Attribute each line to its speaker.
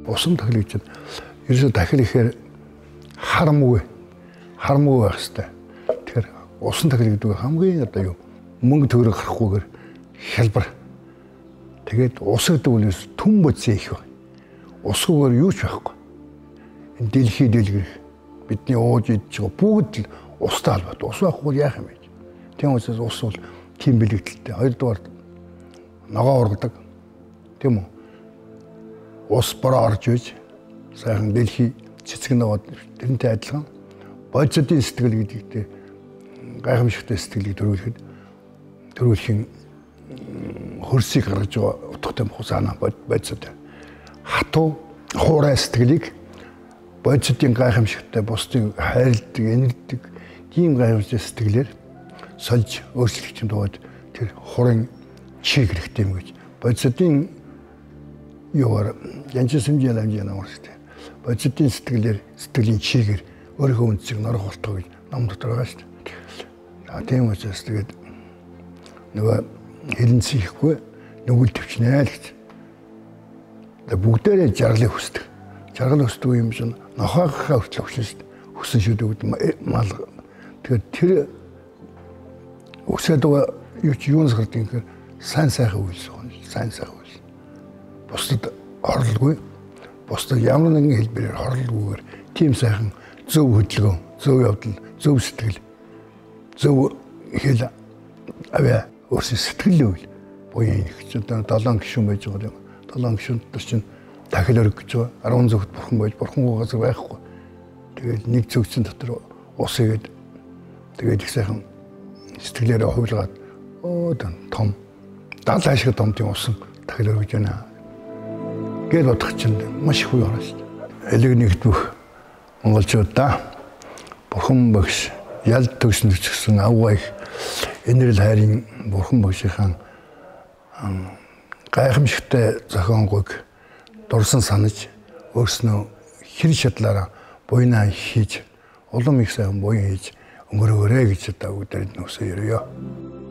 Speaker 1: Усан тахилч ерөөсө тахил ихээр харамгүй байх хэрэгтэй. Тэгэхээр усан тахил гэдэг хамгийн одоо юу мөнгө төгрөг гарахгүйгээр хялбар. Тэгээд ус гэдэг нь түн бодсон их байна. Усгүйгээр юу ч байхгүй. Энэ дэлхий дэлгэрэх бидний ууж идэж байгаа бүгд л устай холбоотой. Ус байхгүй яах юм бэ? Тийм учраас ус бол тийм бэлэгдэлтэй. Хоёрдугаар ногоо ургадаг. Тийм үү? Ус бороо орж иж сайхан дэлхий цэцэг ногоод тэрнтэй адилхан бодисодын сэтгэл гэдэгтэй гайхамшигтай сэтгэлийг төрүүлэхийн хөрсийг гаргаж байгаа утгатай санаа бодисод. Хатуу хуурай сэтгэлийг бодисодын гайхамшигтай бусдыг хайрладаг, энэрдэг тийм гайхамшигтай сэтгэлээр сольж өөрчлөгчөнд доод тэр хурын чиг хэрэгтэй юм гэж бодисодын юугаар янчсамжийн амжаанаар шүү. Бодисодын сэтгэлийн чигээр өөрийнхөө үнцийг норох болтгоо гэж ном дотор байгаа шүү. Тийм учраас тэгээд нөгөө хэрэнцэхгүй нүгэл төвчнээ л гэж. Бүгдээрээ жаргалыг хүсдэг. Жаргал хүсдэг юм чинь нохоогохоо хүртэл өгсөн шүү. Хүсэн шүдэгд мал. Тэгээд тэр өсөд юунаас гардаг юм гэхээр сайн сайхан үйлс байна. Сайн сайхан үйлс. Бусдад хорлолгүй. Бусдад ямар нэгэн хэлбэрээр хорлолгүйгээр тийм сайхан зөв хөдөлгөөн, зөв явдал, зөв сэтгэл, зөв хэл аваа өөрсдөө сэтгэл үйл буян нэгч одоо 7 гишүүн байж байгаа юм. 7 гишүүнд төр чинь дахил өрг гэж байгаа. 10 зөвхт бурхан байж бурхангүй газар байхгүй. Тэгээд нэг зөвцөн дотор ус игээд тэгээд их сайхан сэтгэлээрээ хувилгаад том 70 ашиг том тийм усан дахил өргөж байна. Гээд бодох чинь маш их үе орно шүү дээ. Элэг нэгдвэх монголчуудаа бурхан багш ялд төгснөж гисэн авгаа их энэрл хайрын бурхан багшийн гайхамшигтай зохионгүйг дурсан санаж өөрснөө хэр шатлаараа буйнаа хийж улам их сайн буян хийж өнгөрөөрэй гэж одоо бүгдээр нь өсөё.